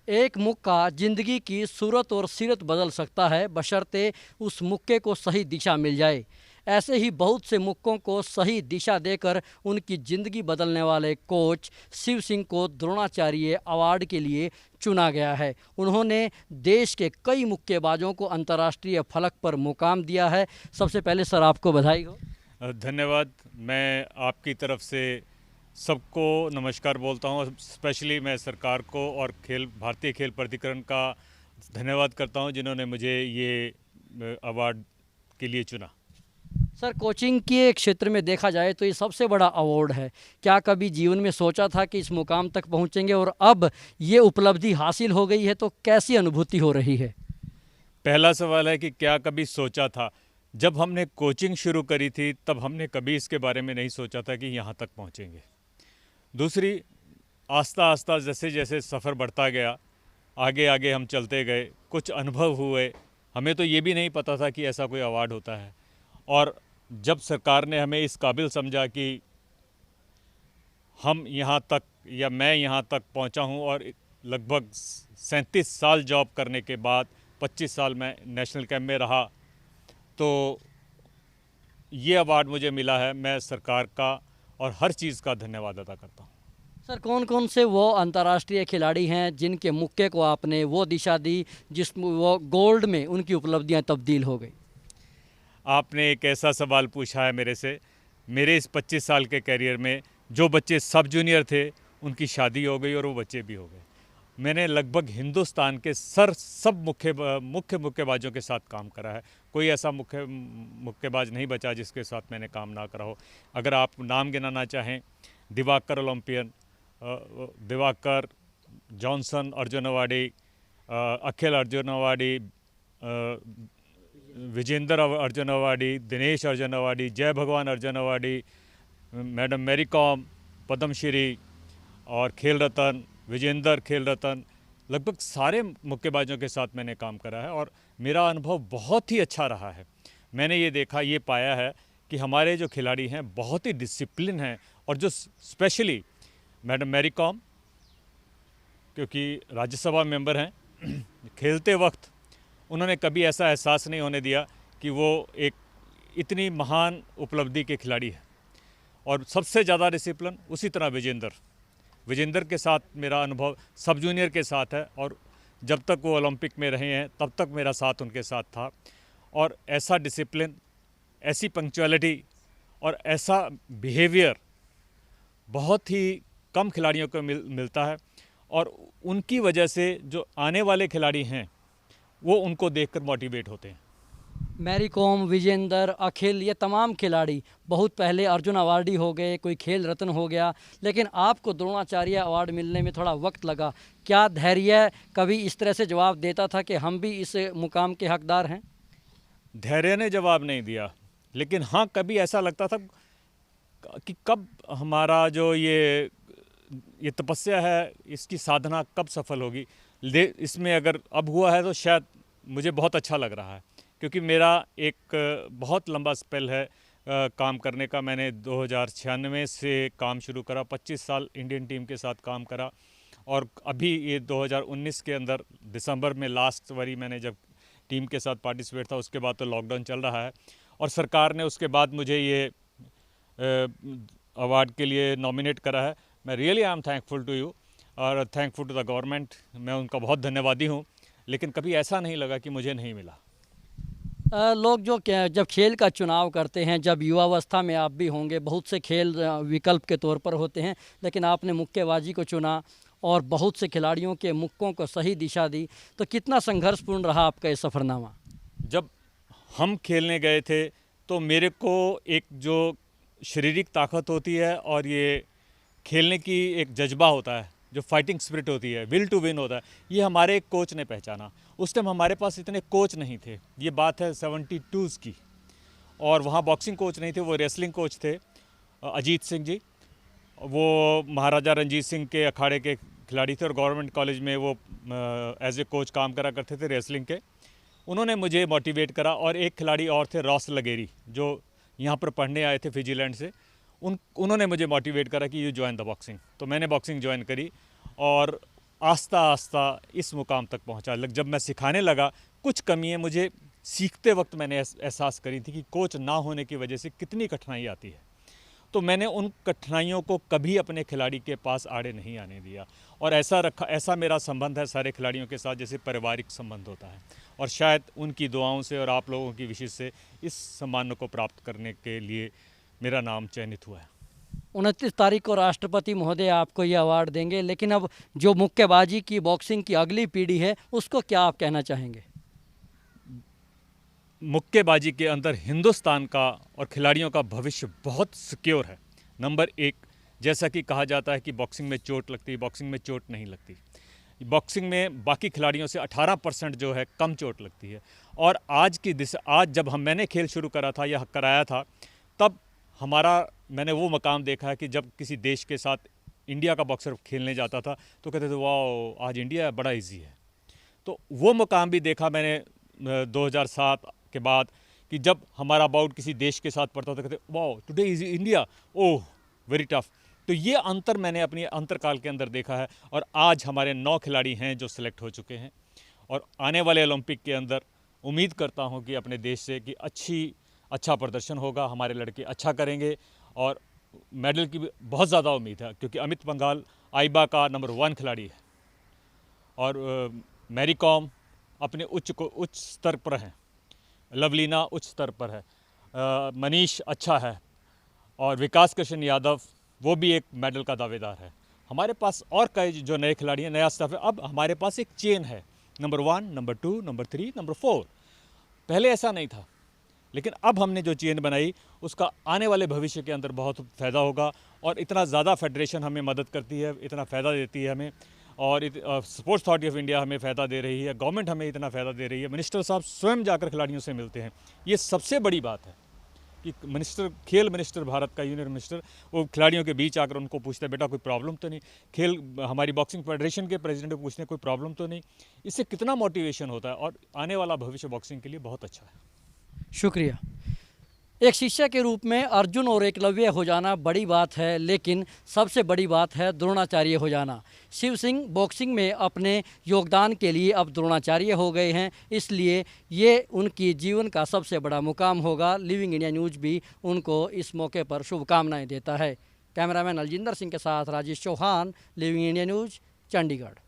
एक मुक्का जिंदगी की सूरत और सीरत बदल सकता है, बशर्ते उस मुक्के को सही दिशा मिल जाए। ऐसे ही बहुत से मुक्कों को सही दिशा देकर उनकी ज़िंदगी बदलने वाले कोच शिव सिंह को द्रोणाचार्य अवार्ड के लिए चुना गया है। उन्होंने देश के कई मुक्केबाजों को अंतर्राष्ट्रीय फलक पर मुकाम दिया है। सबसे पहले सर आपको बधाई हो। धन्यवाद। मैं आपकी तरफ से सबको नमस्कार बोलता हूँ। स्पेशली मैं सरकार को और भारतीय खेल प्राधिकरण का धन्यवाद करता हूँ जिन्होंने मुझे ये अवार्ड के लिए चुना। सर, कोचिंग के क्षेत्र में देखा जाए तो ये सबसे बड़ा अवार्ड है। क्या कभी जीवन में सोचा था कि इस मुकाम तक पहुंचेंगे, और अब ये उपलब्धि हासिल हो गई है तो कैसी अनुभूति हो रही है? पहला सवाल है कि क्या कभी सोचा था। जब हमने कोचिंग शुरू करी थी तब हमने कभी इसके बारे में नहीं सोचा था कि यहाँ तक पहुँचेंगे। दूसरी, आस्ता आस्ता जैसे जैसे सफ़र बढ़ता गया, आगे आगे हम चलते गए, कुछ अनुभव हुए। हमें तो ये भी नहीं पता था कि ऐसा कोई अवार्ड होता है। और जब सरकार ने हमें इस काबिल समझा कि हम यहाँ तक या मैं यहाँ तक पहुँचा हूँ, और लगभग 37 साल जॉब करने के बाद 25 साल मैं नेशनल कैंप में रहा, तो ये अवार्ड मुझे मिला है। मैं सरकार का और हर चीज़ का धन्यवाद अदा करता हूँ। सर, कौन कौन से वो अंतर्राष्ट्रीय खिलाड़ी हैं जिनके मुक्के को आपने वो दिशा दी जिसमें वो गोल्ड में उनकी उपलब्धियां तब्दील हो गई? आपने एक ऐसा सवाल पूछा है मेरे से। मेरे इस 25 साल के करियर में जो बच्चे सब जूनियर थे उनकी शादी हो गई और वो बच्चे भी हो गए। मैंने लगभग हिंदुस्तान के सब मुख्य मुक्केबाजों के साथ काम करा है। कोई ऐसा मुक्केबाज नहीं बचा जिसके साथ मैंने काम ना करा हो। अगर आप नाम गिनाना चाहें, Diwakar Olympian, Diwakar, Johnson Arjun awardee, Akhil Arjun awardee, Vijender Arjun awardee, Dinesh Arjun awardee, Jai Bhagwan Arjun awardee, madam Mary Kom Padma Shri, और खेल रत्न विजेंद्र खेल रत्न, लगभग सारे मुक्केबाजों के साथ मैंने काम करा है और मेरा अनुभव बहुत ही अच्छा रहा है। मैंने ये देखा, ये पाया है कि हमारे जो खिलाड़ी हैं बहुत ही डिसिप्लिन हैं, और जो स्पेशली मैडम मैरी कॉम, क्योंकि राज्यसभा मेंबर हैं, खेलते वक्त उन्होंने कभी ऐसा एहसास नहीं होने दिया कि वो एक इतनी महान उपलब्धि के खिलाड़ी है। और सबसे ज़्यादा डिसिप्लिन उसी तरह विजेंद्र के साथ मेरा अनुभव सब जूनियर के साथ है, और जब तक वो ओलंपिक में रहे हैं तब तक मेरा साथ उनके साथ था। और ऐसा डिसिप्लिन, ऐसी पंक्चुअलिटी और ऐसा बिहेवियर बहुत ही कम खिलाड़ियों को मिलता है, और उनकी वजह से जो आने वाले खिलाड़ी हैं वो उनको देखकर मोटिवेट होते हैं। मैरी कॉम, विजेंदर, अखिल, ये तमाम खिलाड़ी बहुत पहले अर्जुन अवार्डी हो गए, कोई खेल रत्न हो गया, लेकिन आपको द्रोणाचार्य अवार्ड मिलने में थोड़ा वक्त लगा। क्या धैर्य कभी इस तरह से जवाब देता था कि हम भी इस मुकाम के हकदार हैं? धैर्य ने जवाब नहीं दिया, लेकिन हाँ, कभी ऐसा लगता था कि कब हमारा जो ये तपस्या है, इसकी साधना कब सफल होगी। इसमें अगर अब हुआ है तो शायद मुझे बहुत अच्छा लग रहा है, क्योंकि मेरा एक बहुत लंबा स्पेल है काम करने का। मैंने 2096 से काम शुरू करा, 25 साल इंडियन टीम के साथ काम करा, और अभी ये 2019 के अंदर दिसंबर में लास्ट बारी मैंने जब टीम के साथ पार्टिसिपेट था, उसके बाद तो लॉकडाउन चल रहा है, और सरकार ने उसके बाद मुझे ये अवार्ड के लिए नॉमिनेट करा है। मैं really I am thankful to you और थैंकफुल टू द गवर्नमेंट। मैं उनका बहुत धन्यवादी हूँ, लेकिन कभी ऐसा नहीं लगा कि मुझे नहीं मिला। लोग जब खेल का चुनाव करते हैं, जब युवावस्था में आप भी होंगे, बहुत से खेल विकल्प के तौर पर होते हैं, लेकिन आपने मुक्केबाजी को चुना और बहुत से खिलाड़ियों के मुक्कों को सही दिशा दी, तो कितना संघर्षपूर्ण रहा आपका ये सफ़रनामा? जब हम खेलने गए थे तो मेरे को एक जो शारीरिक ताकत होती है और ये खेलने की एक जज्बा होता है, जो फाइटिंग स्पिरिट होती है, विल टू विन होता है, ये हमारे एक कोच ने पहचाना। उस टाइम हमारे पास इतने कोच नहीं थे, ये बात है 72 की, और वहाँ बॉक्सिंग कोच नहीं थे, वो रेसलिंग कोच थे, अजीत सिंह जी। वो महाराजा रंजीत सिंह के अखाड़े के खिलाड़ी थे और गवर्नमेंट कॉलेज में वो एज ए कोच काम करा करते थे रेसलिंग के। उन्होंने मुझे मोटिवेट करा, और एक खिलाड़ी और थे रॉस लगेरी, जो यहाँ पर पढ़ने आए थे फिजीलैंड से। उन्होंने मुझे मोटिवेट करा कि यू ज्वाइन द बॉक्सिंग। तो मैंने बॉक्सिंग ज्वाइन करी, और आस्ता आस्ता इस मुकाम तक पहुंचा। जब मैं सिखाने लगा, कुछ कमियां मुझे सीखते वक्त मैंने एहसास करी थी कि कोच ना होने की वजह से कितनी कठिनाई आती है। तो मैंने उन कठिनाइयों को कभी अपने खिलाड़ी के पास आड़े नहीं आने दिया और ऐसा मेरा संबंध है सारे खिलाड़ियों के साथ जैसे पारिवारिक संबंध होता है। और शायद उनकी दुआओं से और आप लोगों की विशेष से इस सम्मान को प्राप्त करने के लिए मेरा नाम चयनित हुआ है। 29 तारीख को राष्ट्रपति महोदय आपको ये अवार्ड देंगे, लेकिन अब जो मुक्केबाजी की, बॉक्सिंग की अगली पीढ़ी है, उसको क्या आप कहना चाहेंगे? मुक्केबाजी के अंदर हिंदुस्तान का और खिलाड़ियों का भविष्य बहुत सिक्योर है। नंबर एक, जैसा कि कहा जाता है कि बॉक्सिंग में चोट लगती है, बॉक्सिंग में चोट नहीं लगती। बॉक्सिंग में बाकी खिलाड़ियों से 18% जो है कम चोट लगती है। और आज जब मैंने खेल शुरू करा था या कराया था, तब मैंने वो मकाम देखा है कि जब किसी देश के साथ इंडिया का बॉक्सर खेलने जाता था तो कहते थे वाह आज इंडिया बड़ा इजी है। तो वो मकाम भी देखा मैंने 2007 के बाद कि जब हमारा बाउट किसी देश के साथ पड़ता था, कहते वाह today is India, oh very tough. तो ये अंतर मैंने अपनी अंतरकाल के अंदर देखा है। और आज हमारे 9 खिलाड़ी हैं जो सिलेक्ट हो चुके हैं और आने वाले ओलंपिक के अंदर उम्मीद करता हूं कि अपने देश से कि अच्छा प्रदर्शन होगा, हमारे लड़के अच्छा करेंगे और मेडल की भी बहुत ज़्यादा उम्मीद है, क्योंकि अमित पंघाल आईबा का नंबर 1 खिलाड़ी है और मैरी कॉम अपने उच्च स्तर पर हैं, लवलीना उच्च स्तर पर है, मनीष अच्छा है और विकास कृष्ण यादव वो भी एक मेडल का दावेदार है। हमारे पास और कई जो नए खिलाड़ी हैं, नया स्टाफ है। अब हमारे पास एक चेन है, नंबर 1, नंबर 2, नंबर 3, नंबर 4। पहले ऐसा नहीं था, लेकिन अब हमने जो चेन बनाई उसका आने वाले भविष्य के अंदर बहुत फ़ायदा होगा। और इतना ज़्यादा फेडरेशन हमें मदद करती है, इतना फ़ायदा देती है हमें, और स्पोर्ट्स अथॉरिटी ऑफ इंडिया हमें फ़ायदा दे रही है, गवर्नमेंट हमें इतना फ़ायदा दे रही है, मिनिस्टर साहब स्वयं जाकर खिलाड़ियों से मिलते हैं। ये सबसे बड़ी बात है कि खेल मिनिस्टर भारत का, यूनियन मिनिस्टर, वो खिलाड़ियों के बीच आकर उनको पूछते हैं बेटा कोई प्रॉब्लम तो नहीं, हमारी बॉक्सिंग फेडरेशन के प्रेसिडेंट को पूछते हैं कोई प्रॉब्लम तो नहीं। इससे कितना मोटिवेशन होता है और आने वाला भविष्य बॉक्सिंग के लिए बहुत अच्छा है। शुक्रिया। एक शिष्य के रूप में अर्जुन और एकलव्य हो जाना बड़ी बात है, लेकिन सबसे बड़ी बात है द्रोणाचार्य हो जाना। शिव सिंह बॉक्सिंग में अपने योगदान के लिए अब द्रोणाचार्य हो गए हैं, इसलिए ये उनकी जीवन का सबसे बड़ा मुकाम होगा। लिविंग इंडिया न्यूज़ भी उनको इस मौके पर शुभकामनाएं देता है। कैमरामैन अलजिंदर सिंह के साथ Rajesh Chauhan, living India news, Chandigarh.